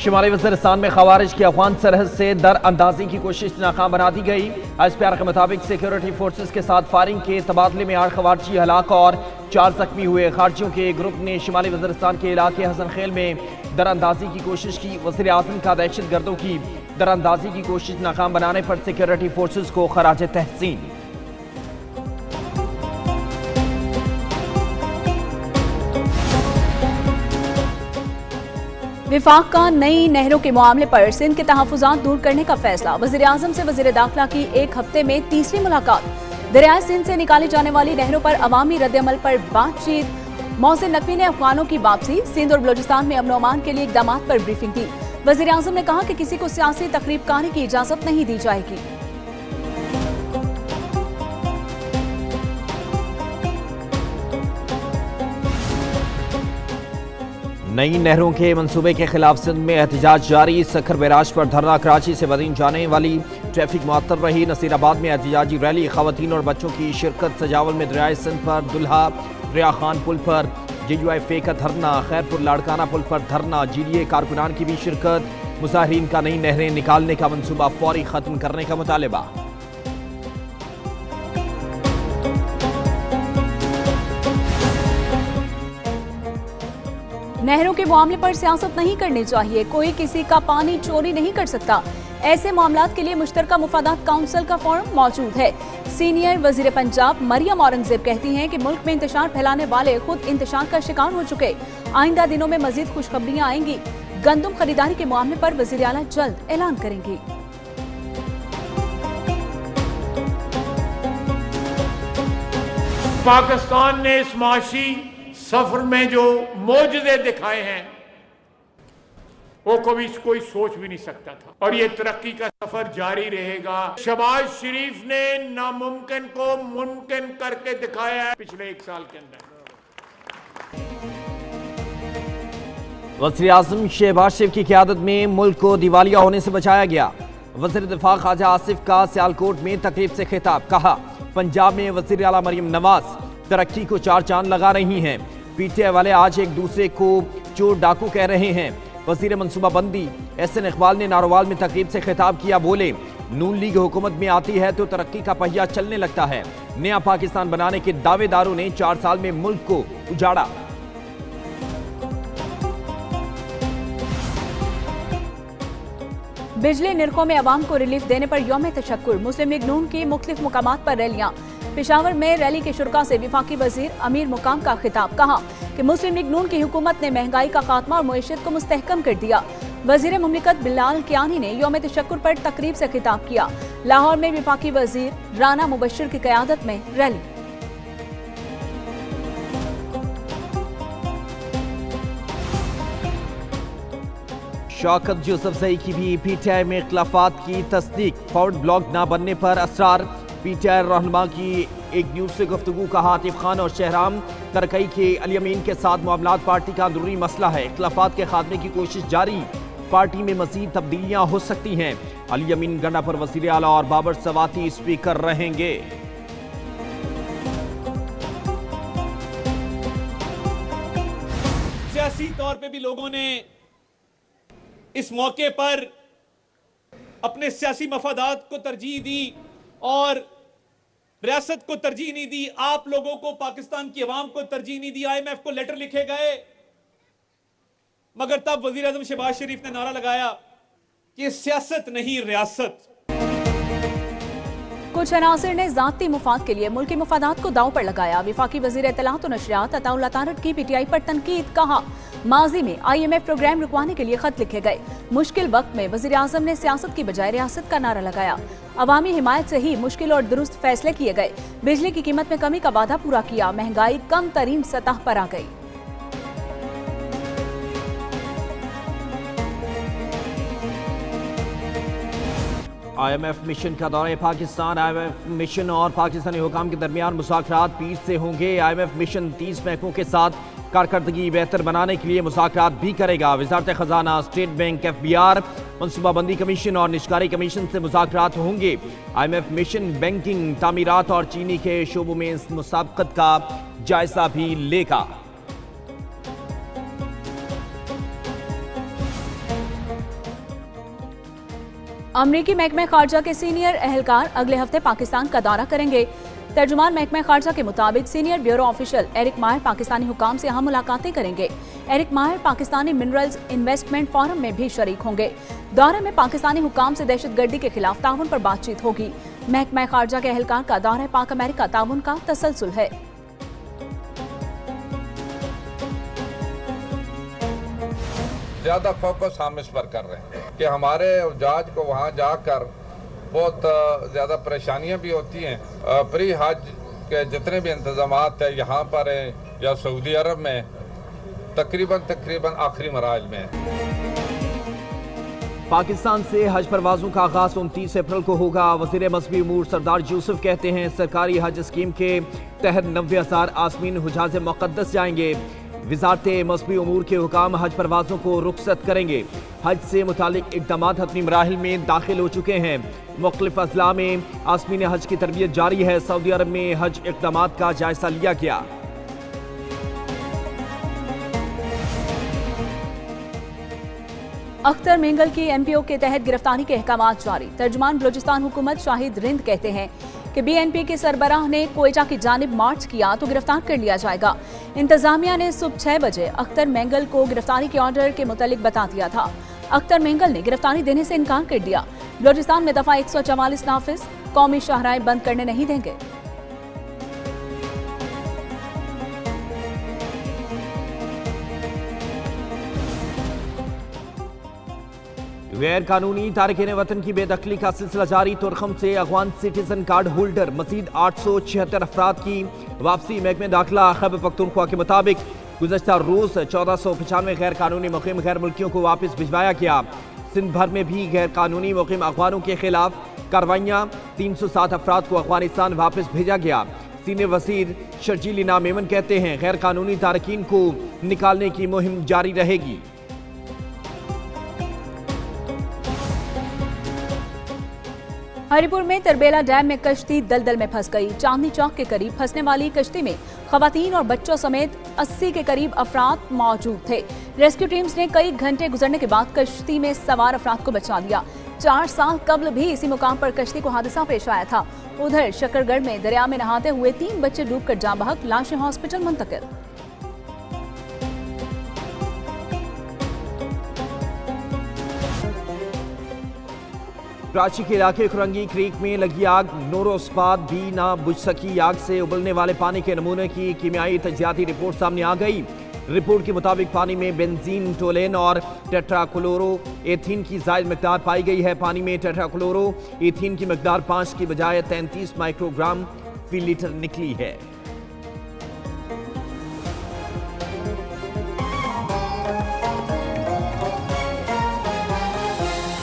शुमाली वज़ीरिस्तान में खवारिज की अफगान सरहद से दर अंदाजी की कोशिश नाकाम बना दी गई। एसपीआर के मुताबिक सिक्योरिटी फोर्सेस के साथ फायरिंग के तबादले में 8 खवारजी हलाक और 4 जख्मी हुए। खारजियों के ग्रुप ने शुमाली वज़ीरिस्तान के इलाके हसन खेल में दर अंदाजी की कोशिश की। वज़ीर आज़म का दहशत गर्दों की दर अंदाजी की कोशिश नाकाम बनाने पर सिक्योरिटी फोर्सेस को खराज तहसीन। विफाक का नई नहरों के मामले पर सिंध के तहफ़्फ़ुज़ात दूर करने का फैसला। वज़ीर आज़म से वज़ीर दाखिला की एक हफ्ते में तीसरी मुलाकात। दरियाए सिंध से निकाली जाने वाली नहरों पर अवामी रद्द-ए-अमल पर बातचीत। मोहसिन नकवी ने अफगानों की वापसी, सिंध और बलोचिस्तान में अमन और अमान के लिए इक़दामात पर ब्रीफिंग की। वज़ीर आज़म ने कहा कि किसी को सियासी तकरीब करने की इजाज़त नहीं दी जाएगी। नई नहरों के मंसूबे के खिलाफ सिंध में एहतजाज जारी। सखर बैराज पर धरना। कराची से बदीन जाने वाली ट्रैफिक मुअत्तल रही। नसीराबाद में एहतजाजी रैली। खवातीन और बच्चों की शिरकत। सजावल में दरियाए सिंध पर दुल्हा रिया खान पुल पर JUIF का धरना। खैरपुर लाड़काना पुल पर धरना। GDA कारकुनान की भी शिरकत। मुजाहिरीन का नई नहरें निकालने का मंसूबा फौरी खत्म करने का मुतालबा। नहरों के मामले पर सियासत नहीं करनी चाहिए। कोई किसी का पानी चोरी नहीं कर सकता। ऐसे मामलात के लिए मुश्तरका मुफादात काउंसिल का फोरम मौजूद है। सीनियर वजीर पंजाब मरियम औरंगजेब कहती हैं कि मुल्क में इंतशार फैलाने वाले खुद इंतशार का शिकार हो चुके। आइंदा दिनों में मजीद खुशखबरियां आएंगी। गंदम खरीदारी के मामले पर वजीर आला जल्द ऐलान करेंगे। पाकिस्तान ने इस माशी सफर में जो मोजज़े दिखाए हैं वो कभी कोई सोच भी नहीं सकता था, और ये तरक्की का सफर जारी रहेगा। शहबाज शरीफ ने नामुमकिन को मुमकिन करके दिखाया है पिछले 1 साल के अंदर। वज़ीर आज़म शहबाज शरीफ की क़यादत में मुल्क को दिवालिया होने से बचाया गया। वज़ीर दिफा ख्वाजा आसिफ का सियालकोट में तकरीब से खिताब। कहा, पंजाब में वज़ीर आला मरियम नवाज तरक्की को 4 चांद लगा रही हैं। PTI वाले आज एक दूसरे को चोर डाकू कह रहे हैं। वज़ीर मनसूबाबंदी SN इकबाल ने नारोवाल में तकरीब से खिताब किया। बोले, नून लीग हुकूमत में आती है तो तरक्की का पहिया चलने लगता है। नया पाकिस्तान बनाने के दावेदारों ने 4 साल में मुल्क को उजाड़ा। बिजली निरखों में अवाम को रिलीफ देने पर यौम तशक्कुर। मुस्लिम लीग नून की मुख्तलिफ मुकामात पर रैलियां। पेशावर में रैली के शुरा से विफाकी वजीर अमीर मुकाम का खिताब। कहा कि मुस्लिम लीग नून की हुकूमत ने महंगाई का खात्मा और मईशत को मुस्तहकम कर दिया। वजीर मुमलिकत बिलाल कियानी ने यौम तशक्कुर पर तकरीब से खिताब किया। लाहौर में विफाकी वजीर राना मुबशिर की क़यादत में रैली। शौकत यूसुफजई की भी PTI में इख्तिलाफात की तस्दीक। फॉरवर्ड ब्लॉक न बनने पर असरार। PTI रहनुमा की एक न्यूज से गुफ्तगू। कहा, आतिफ खान और शहराम तरकई के अली अमीन के साथ मामलात पार्टी का अंदरूनी मसला है। इख्तिलाफात के खात्मे की कोशिश जारी। पार्टी में मजीद तब्दीलियां हो सकती हैं। अली अमीन गन्ना पर वजीर आला और बाबर सवाती स्पीकर रहेंगे। सियासी तौर पे भी लोगों ने इस मौके पर अपने सियासी मफादात को तरजीह दी और रियासत को तरजीह नहीं दी। आप लोगों को, पाकिस्तान की अवाम को तरजीह नहीं दी। IMF को लेटर लिखे गए, मगर तब वजीर आज़म शहबाज शरीफ ने नारा लगाया कि सियासत नहीं रियासत। कुछ अनासिर ने ज़ाती मुफाद के लिए मुल्की मुफादात को दांव पर लगाया। विफाकी वजीर इत्तलात और नशरियात अताउल्लाह तारड़ की PTI पर तनकीद। कहा, माजी में IMF प्रोग्राम रुकवाने के लिए खत लिखे गए। मुश्किल वक्त में वजीर आज़म ने सियासत की बजाय रियासत का नारा लगाया। अवामी हिमायत से ही मुश्किल और दुरुस्त फैसले किए गए। बिजली की कीमत में कमी का वादा पूरा किया। महंगाई कम तरीन सतह पर आ गई। IMF मिशन का दौरा पाकिस्तान। IMF मिशन और पाकिस्तानी हुकाम के दरमियान मुज़ाकरात पीर से होंगे। IMF मिशन 30 महकमों के साथ कारकर्दगी बेहतर बनाने के लिए मुज़ाकरात भी करेगा। वज़ारत ख़जाना, स्टेट बैंक, FBR, मनसूबाबंदी कमीशन और निशकारी कमीशन से मुज़ाकरात होंगे। IMF मिशन बैंकिंग, तामीरात और चीनी के शोबों में इस मुसाबकत का जायजा भी लेगा। अमरीकी महकमा खारजा के सीनियर एहलकार अगले हफ्ते पाकिस्तान का दौरा करेंगे। तर्जुमान महकमा खारजा के मुताबिक सीनियर ब्यूरो ऑफिशियल एरिक मायर पाकिस्तानी हुकाम से अहम मुलाकातें करेंगे। एरिक मायर पाकिस्तानी मिनरल्स इन्वेस्टमेंट फोरम में भी शरीक होंगे। दौरे में पाकिस्तानी हुकाम से दहशतगर्दी के खिलाफ ताउन पर बातचीत होगी। महकमा खारजा के एहलकार का दौरा पाक अमेरिका ताउन का तसलसल है। ज्यादा फोकस हम इस पर कर रहे हैं कि हमारे जज को वहाँ जाकर बहुत ज्यादा परेशानियां भी होती हैं। प्री हज के जितने भी इंतजामात है यहाँ पर है या सऊदी अरब में तकरीबन आखिरी मराहल में है। पाकिस्तान से हज परवाजों का आगाज 29 अप्रैल को होगा। वज़ीर मज़हबी उमूर सरदार यूसुफ कहते हैं सरकारी हज स्कीम के तहत 90,000 आसमीन हुजाज मुक़द्दस जाएंगे। वज़ारत मज़हबी उमूर के हुकाम हज परवाज़ों को रुखसत करेंगे। हज से मुतालिक इक़दामात हतमी मराहिल में दाखिल हो चुके हैं। मुख्तलिफ अज़ला में आसमीन हज की तरबियत जारी है। सऊदी अरब में हज इक़दामात का जायजा लिया गया। अख्तर मेंगल की एमपीओ के तहत गिरफ्तारी के अहकामात जारी। तर्जुमान बलूचिस्तान हुकूमत शाहिद रिंद कहते हैं कि बीएनपी के सरबराह ने क्वेटा की जानिब मार्च किया तो गिरफ्तार कर लिया जाएगा। इंतजामिया ने सुबह 6 बजे अख्तर मेंगल को गिरफ्तारी के ऑर्डर के मुतालिक बता दिया था। अख्तर मेंगल ने गिरफ्तारी देने से इनकार कर दिया। बलूचिस्तान में दफा 144 नाफिज, कौमी शाहराएं बंद करने नहीं देंगे। गैर कानूनी तारकीन वतन की बेदखली का सिलसिला जारी। तुरखम से अफगान सिटीजन कार्ड होल्डर मजीद 876 अफराद की वापसी। महकमे दाखिला खैबर पख्तूनख्वा के मुताबिक गुज़श्ता रोज 1495 गैर कानूनी मुकीम गैर मुल्कियों को वापस भिजवाया गया। सिंध भर में भी गैर कानूनी मुकीम अफगानों के खिलाफ कार्रवाइयाँ। 307 अफराद को अफगानिस्तान वापस भेजा गया। सीनियर वजीर शर्जील इनाम मेमन कहते हैं गैर कानूनी तारकीन को निकालने की मुहिम जारी रहेगी। हरिपुर में तरबेला डैम में कश्ती दलदल में फंस गई। चांदनी चौक के करीब फंसने वाली कश्ती में खवातीन और बच्चों समेत 80 के करीब अफराद मौजूद थे। रेस्क्यू टीम्स ने कई घंटे गुजरने के बाद कश्ती में सवार अफराद को बचा लिया। 4 साल कबल भी इसी मुकाम पर कश्ती को हादसा पेश आया था। उधर शकरगढ़ में दरिया में नहाते हुए 3 बच्चे डूबकर जाँ बहक, लाशें हॉस्पिटल मुंतकिल। कराची के इलाके खुरंगी क्रीक में लगी आग नौरोज़ भी ना बुझ सकी। आग से उबलने वाले पानी के नमूने की कीमियाई तजियाती रिपोर्ट सामने आ गई। रिपोर्ट के मुताबिक पानी में बेंजीन, टोलेन और टेट्राक्लोरो एथीन की ज़ायद मकदार पाई गई है। पानी में टेट्राक्लोरो एथीन की मकदार 5 की बजाय 33 माइक्रोग्राम फी लीटर निकली है।